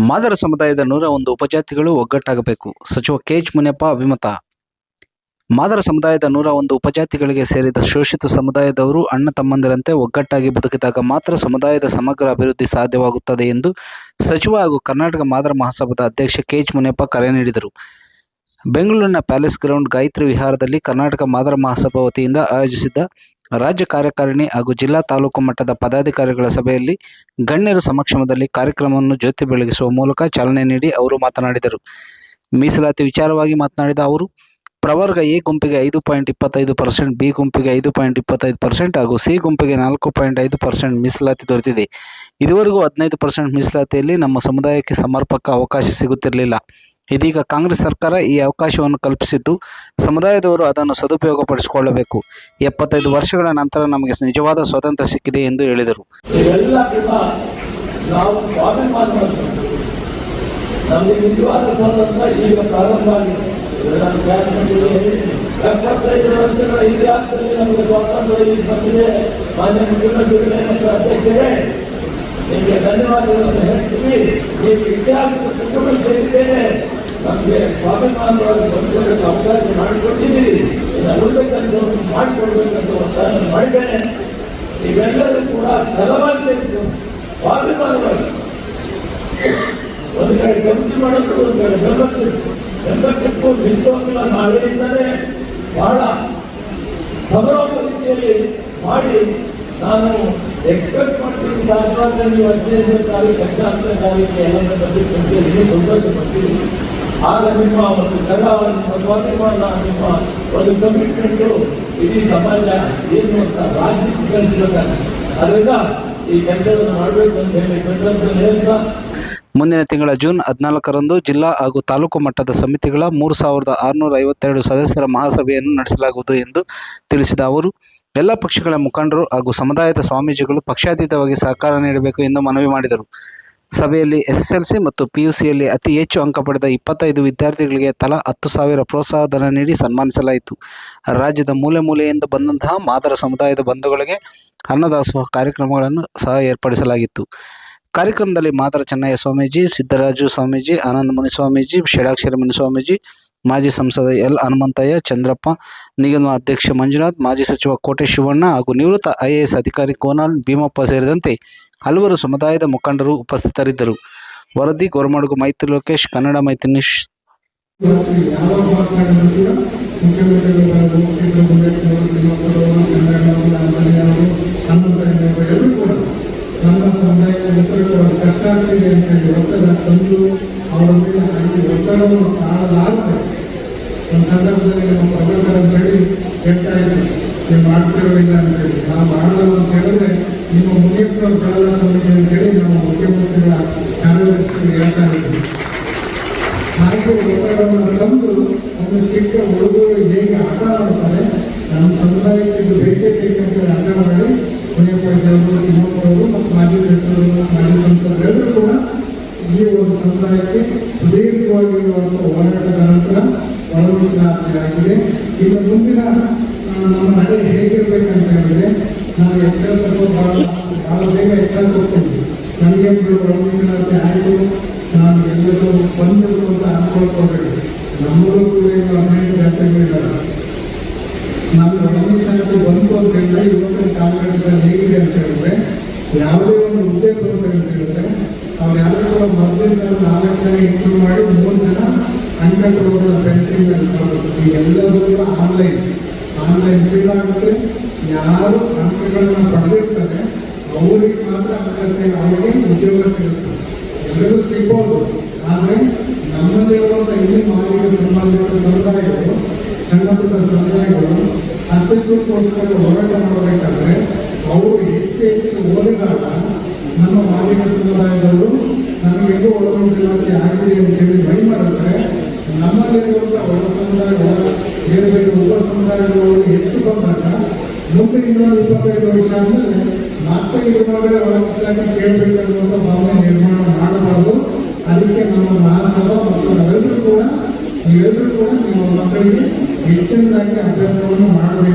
ಮಾದರ ಸಮುದಾಯದ 101 ಉಪಜಾತಿಗಳು ಒಗ್ಗಟ್ಟಾಗಬೇಕು. ಸಚಿವ ಕೆಎಚ್ ಮುನಿಯಪ್ಪ ಅಭಿಮತ. ಮಾದರ ಸಮುದಾಯದ 101 ಉಪಜಾತಿಗಳಿಗೆ ಸೇರಿದ ಶೋಷಿತ ಸಮುದಾಯದವರು ಅಣ್ಣ ತಮ್ಮಂದಿರಂತೆ ಒಗ್ಗಟ್ಟಾಗಿ ಬದುಕಿದಾಗ ಮಾತ್ರ ಸಮುದಾಯದ ಸಮಗ್ರ ಅಭಿವೃದ್ಧಿ ಸಾಧ್ಯವಾಗುತ್ತದೆ ಎಂದು ಸಚಿವ ಹಾಗೂ ಕರ್ನಾಟಕ ಮಾದರ ಮಹಾಸಭಾದ ಅಧ್ಯಕ್ಷ ಕೆಎಚ್ ಮುನಿಯಪ್ಪ ಕರೆ ನೀಡಿದರು. ಬೆಂಗಳೂರಿನ ಪ್ಯಾಲೇಸ್ ಗ್ರೌಂಡ್ ಗಾಯತ್ರಿ ವಿಹಾರದಲ್ಲಿ ಕರ್ನಾಟಕ ಮಾದರ ಮಹಾಸಭಾ ವತಿಯಿಂದ ಆಯೋಜಿಸಿದ್ದ ರಾಜ್ಯ ಕಾರ್ಯಕಾರಿಣಿ ಹಾಗೂ ಜಿಲ್ಲಾ ತಾಲೂಕು ಮಟ್ಟದ ಪದಾಧಿಕಾರಿಗಳ ಸಭೆಯಲ್ಲಿ ಗಣ್ಯರ ಸಮಕ್ಷಮದಲ್ಲಿ ಕಾರ್ಯಕ್ರಮವನ್ನು ಜ್ಯೋತಿ ಬೆಳಗಿಸುವ ಮೂಲಕ ಚಾಲನೆ ನೀಡಿ ಅವರು ಮಾತನಾಡಿದರು. ಮೀಸಲಾತಿ ವಿಚಾರವಾಗಿ ಮಾತನಾಡಿದ ಅವರು, ಪ್ರವರ್ಗ ಎ ಗುಂಪಿಗೆ 5.25%, ಬಿ ಗುಂಪಿಗೆ 5.25% ಹಾಗೂ ಸಿ ಗುಂಪಿಗೆ 4.5% ಮೀಸಲಾತಿ ದೊರೆತಿದೆ. ಇದುವರೆಗೂ 15% ಮೀಸಲಾತಿಯಲ್ಲಿ ನಮ್ಮ ಸಮುದಾಯಕ್ಕೆ ಸಮರ್ಪಕ ಅವಕಾಶ ಸಿಗುತ್ತಿರಲಿಲ್ಲ. ಇದೀಗ ಕಾಂಗ್ರೆಸ್ ಸರ್ಕಾರ ಈ ಅವಕಾಶವನ್ನು ಕಲ್ಪಿಸಿದ್ದು, ಸಮುದಾಯದವರು ಅದನ್ನು ಸದುಪಯೋಗಪಡಿಸಿಕೊಳ್ಳಬೇಕು. 75 ವರ್ಷಗಳ ನಂತರ ನಮಗೆ ನಿಜವಾದ ಸ್ವಾತಂತ್ರ್ಯ ಸಿಕ್ಕಿದೆ ಎಂದು ಹೇಳಿದರು. ನಿಮಗೆ ಧನ್ಯವಾದಗಳನ್ನು ಹೇಳ್ತೀವಿ. ನೀವು ಇತಿಹಾಸ ಸೇರಿದ್ದೇನೆ, ನಮಗೆ ಸ್ವಾಭಿಮಾನವಾಗಿ ಬದುಕೋದಕ್ಕೆ ಅವಕಾಶ ಮಾಡಿಕೊಟ್ಟಿದ್ದೀರಿ. ಒಳ್ಳೆ ಕೆಲಸವನ್ನು ಮಾಡಿಕೊಡ್ಬೇಕಂತ ಒತ್ತಾಯ ಮಾಡಿದ್ದೇನೆ. ಇವೆಲ್ಲರೂ ಕೂಡ ಛಲವಾಗಬೇಕು, ಸ್ವಾಭಿಮಾನವಾಗಿ. ಒಂದು ಕಡೆ ಗಮನ ಮಾಡೋದು, ಒಂದು ಕಡೆ ಬೆಂಬಲಿಟ್ಟು ನಿಲ್ಲಿಸೋದಿಲ್ಲ. ನಾಳೆಯಿಂದಲೇ ಬಹಳ ಸಮರೋಪ ರೀತಿಯಲ್ಲಿ ಮಾಡಿ ನಾನು ಎಕ್ಸ್ಪೆಕ್ಟ್ ಮಾಡ್ತೀನಿ. ಸಾಧ್ಯವಾದರೆ ನೀವು 15ನೇ ತಾರೀಕು 18ನೇ ತಾರೀಕು ಎಲ್ಲರ ಬಗ್ಗೆ ಸಂಖ್ಯೆಯಲ್ಲಿ ಸಂತೋಷ ಪಡ್ತೀವಿ. ಆಗ ನಿಮ್ಮ ಒಂದು ಛಲ, ನಿಮ್ಮ ಸ್ವಾಭಿಮಾನ, ನಿಮ್ಮ ಒಂದು ಕಮಿಟ್ಮೆಂಟು ಇಡೀ ಸಮಾಜ ಏನು ಅಂತ ರಾಜ್ಯಕ್ಕೆ ಕಲಿಸಬೇಕಾಗುತ್ತೆ. ಅದರಿಂದ ಈ ಕೆಲಸವನ್ನು ಮಾಡಬೇಕು ಅಂತ ಹೇಳಿ ಸಂದರ್ಭದಲ್ಲಿ ಹೇಳ್ತಾ, ಮುಂದಿನ ತಿಂಗಳ ಜೂನ್ 14ರಂದು ಜಿಲ್ಲಾ ಹಾಗೂ ತಾಲೂಕು ಮಟ್ಟದ ಸಮಿತಿಗಳ 3652 ಸದಸ್ಯರ ಮಹಾಸಭೆಯನ್ನು ನಡೆಸಲಾಗುವುದು ಎಂದು ತಿಳಿಸಿದ ಅವರು, ಎಲ್ಲ ಪಕ್ಷಗಳ ಮುಖಂಡರು ಹಾಗೂ ಸಮುದಾಯದ ಸ್ವಾಮೀಜಿಗಳು ಪಕ್ಷಾತೀತವಾಗಿ ಸಹಕಾರ ನೀಡಬೇಕು ಎಂದು ಮನವಿ ಮಾಡಿದರು. ಸಭೆಯಲ್ಲಿ ಎಸ್ಎಸ್ಎಲ್ಸಿ ಮತ್ತು ಪಿಯುಸಿಯಲ್ಲಿ ಅತಿ ಹೆಚ್ಚು ಅಂಕ ಪಡೆದ 25 ವಿದ್ಯಾರ್ಥಿಗಳಿಗೆ ತಲಾ 10,000 ಪ್ರೋತ್ಸಾಹ ಧನ ನೀಡಿ ಸನ್ಮಾನಿಸಲಾಯಿತು. ರಾಜ್ಯದ ಮೂಲೆ ಮೂಲೆಯಿಂದ ಬಂದಂತಹ ಮಾದರ ಸಮುದಾಯದ ಬಂಧುಗಳಿಗೆ ಅನ್ನದಾಸೋಹ ಕಾರ್ಯಕ್ರಮಗಳನ್ನು ಸಹ ಏರ್ಪಡಿಸಲಾಗಿತ್ತು. ಕಾರ್ಯಕ್ರಮದಲ್ಲಿ ಮಾದರ ಚೆನ್ನಯ್ಯ ಸ್ವಾಮೀಜಿ, ಸಿದ್ದರಾಜು ಸ್ವಾಮೀಜಿ, ಆನಂದ ಮುನಿಸ್ವಾಮೀಜಿ, ಷಡಾಕ್ಷರಿ ಮುನಿಸ್ವಾಮೀಜಿ, ಮಾಜಿ ಸಂಸದ ಎಲ್ ಹನುಮಂತಯ್ಯ, ಚಂದ್ರಪ್ಪ, ನಿಗಮ ಅಧ್ಯಕ್ಷ ಮಂಜುನಾಥ್, ಮಾಜಿ ಸಚಿವ ಕೋಟೆ ಶಿವಣ್ಣ ಹಾಗೂ ನಿವೃತ್ತ IAS ಅಧಿಕಾರಿ ಕೋನಾಲ್ ಭೀಮಪ್ಪ ಸೇರಿದಂತೆ ಹಲವರು ಸಮುದಾಯದ ಮುಖಂಡರು ಉಪಸ್ಥಿತರಿದ್ದರು. ವರದಿ ಗೋರ್ಮಡುಗು ಮೈತ್ರಿ ಲೋಕೇಶ್, ಕನ್ನಡ ಮೈತ್ರಿ ನ್ಯೂಸ್. ನಮ್ಮ ಸಮುದಾಯಕ್ಕೆ ಕಷ್ಟ ಆಗ್ತಿದೆ ಅಂತ ಹೇಳಿ ಒತ್ತಡ ತಂದು ಅವರ ಮೇಲೆ ಅಲ್ಲಿ ಒತ್ತಡವನ್ನು ತಾಳಲಾರದೆ ಒಂದು ಸಂದರ್ಭದಲ್ಲಿ ನಮ್ಮ ಪ್ರಮುಖರ ಹೇಳಿ ಹೇಳ್ತಾ ಇದ್ವಿ, ನೀವು ಮಾಡ್ತಿರೋದಿಲ್ಲ ಅಂತೇಳಿ. ನಾವು ಮಾಡೋದು ಅಂತ ಹೇಳಿದ್ರೆ ನಿಮ್ಮ ಮುನಿಯಪ್ಪನ ಕಲಾ ಸಮಿತಿ ಅಂತೇಳಿ ನಮ್ಮ ಮುಖ್ಯಮಂತ್ರಿಗಳ ಕಾರ್ಯದರ್ಶಿಗೆ ಹೇಳ್ತಾ ಇದ್ವಿ. ಹಾಗೆ ಒತ್ತಡವನ್ನು ತಂದು ಒಂದು ಚಿಕ್ಕ ಹುಡುಗರು ಹೇಗೆ ಆಟ ಮಾಡ್ತಾರೆ, ನಮ್ಮ ಸಮುದಾಯಕ್ಕೆ ಇದು ಬೇಕೇ ಬೇಕಂತೇಳಿ ಆಟ ಮಾಡಿ ಮುನಿಯಪ್ಪವರು, ತಿಮ್ಮಪ್ಪವರು ಮತ್ತು ಮಾಜಿ ಸಚಿವರು, ಮಾಜಿ ಸಂಸದರೆಲ್ಲರೂ ಕೂಡ ಈ ಒಂದು ಸಮುದಾಯಕ್ಕೆ ಸುದೀರ್ಘವಾಗಿರುವಂಥ ಹೋರಾಟದ ನಂತರ ಒಳಮೀಸಲಾತಿಯಾಗಿದೆ. ಇನ್ನು ಮುಂದಿನ ನಮ್ಮ ನಡೆ ಹೇಗಿರ್ಬೇಕಂತ ಹೇಳಿದ್ರೆ, ನಾವು ಎಕ್ಸಾಮ್ ಭಾಳ ಬೇಗ ಎಕ್ಸಾಮ್ ಹೋಗ್ತೀವಿ. ನಮಗೆ ಒಳಮೀಸಲಾತಿ ಆಯಿತು, ನಾವು ಎಲ್ಲರೂ ಬಂದಿರು ಅಂತ ಅನ್ಕೊಳ್ಕೋಬೇಡಿ. ನಮ್ಮಲ್ಲೂ ಕೂಡ ಏನು 15 ಜಾತಿಗಳಿದ್ದಾರೆ. ನಮ್ಗೆ ಒಳಮೀಸಲಾತಿ ಬಂತು ಅಂತ ಹೇಳಿದ್ರೆ ಇವತ್ತಿನ ಕಾಲಘಟ್ಟದಲ್ಲಿ ಹೇಗಿದೆ ಅಂತ ಹೇಳಿದ್ರೆ, ಯಾವುದೇ ಒಂದು ಹುದ್ದೆ ಬರುತ್ತೆ ಅಂತ ಹೇಳಿದ್ರೆ ಅವ್ರು ಯಾರು ಕೂಡ ಮೊದಲಿಂದ 4 ಜನ ಇಂಟರ್ವ್ಯೂ ಮಾಡಿ 3 ಜನ ಅಂಕ ಕೊಡೋದು ಪೆನ್ಸಿಲ್ ಕೊಡೋದು. ಈಗ ಎಲ್ಲರೂ ಕೂಡ ಆನ್ಲೈನ್ ಫೀಲ್ ಆಗುತ್ತೆ. ಯಾರು ಅಂಕಗಳನ್ನು ಪಡೆದಿರ್ತಾರೆ ಅವ್ರಿಗೆ ಮಾತ್ರ ಅವರಿಗೆ ಉದ್ಯೋಗ ಸಿಗುತ್ತೆ. ಎಲ್ಲರೂ ಸಿಗ್ಬೋದು. ಆದರೆ ನಮ್ಮಲ್ಲಿರುವಂಥ ಇಲ್ಲಿ ಮಾಲಿನ್ಯ ಸಂಬಂಧಿತ ಸಮುದಾಯಗಳು, ಸಣ್ಣ ಪುಟ್ಟ ಸಮುದಾಯಗಳು ಅಸ್ತಿತ್ವಕ್ಕೋಸ್ಕರ ಹೋರಾಟ ಮಾಡಬೇಕಾದ್ರೆ ಅವರು ಹೆಚ್ಚು ಓದಿದಾಗ ನಮ್ಮ ಮಾಲಿನ್ಯ ಸಮುದಾಯದವರು ನಮಗೆಲ್ಲೂ ಒಳಮೀಸಲಾತಿ ಆಗಿದೆ ಅಂತೇಳಿ ಮೈ ಮಾಡಿದ್ರೆ, ನಮ್ಮಲ್ಲಿರುವಂಥ ಒಳ ಸಮುದಾಯ, ಬೇರೆ ಬೇರೆ ಉಪ ಸಮುದಾಯದವರು ಹೆಚ್ಚು ಬಂದಾಗ ಮುಂದೆ 225 ವರ್ಷ ಆದಮೇಲೆ ಮತ್ತೆ ಇದ್ರೊಳಗಡೆ ಒಳಮೀಸಲಾತಿ ಕೇಳಬೇಕನ್ನುವಂಥ ಭಾವನೆ ನಿರ್ಮಾಣ ಮಾಡಬಾರ್ದು. ಅದಕ್ಕೆ ನಮ್ಮ ಮಹಾಸಭಾ ಮತ್ತು ನೀವೆಲ್ಲರೂ ಕೂಡ ನಿಮ್ಮ ಮಕ್ಕಳಿಗೆ ಹೆಚ್ಚಿನದಾಗಿ ಅಭ್ಯಾಸವನ್ನು ಮಾಡಬೇಕು.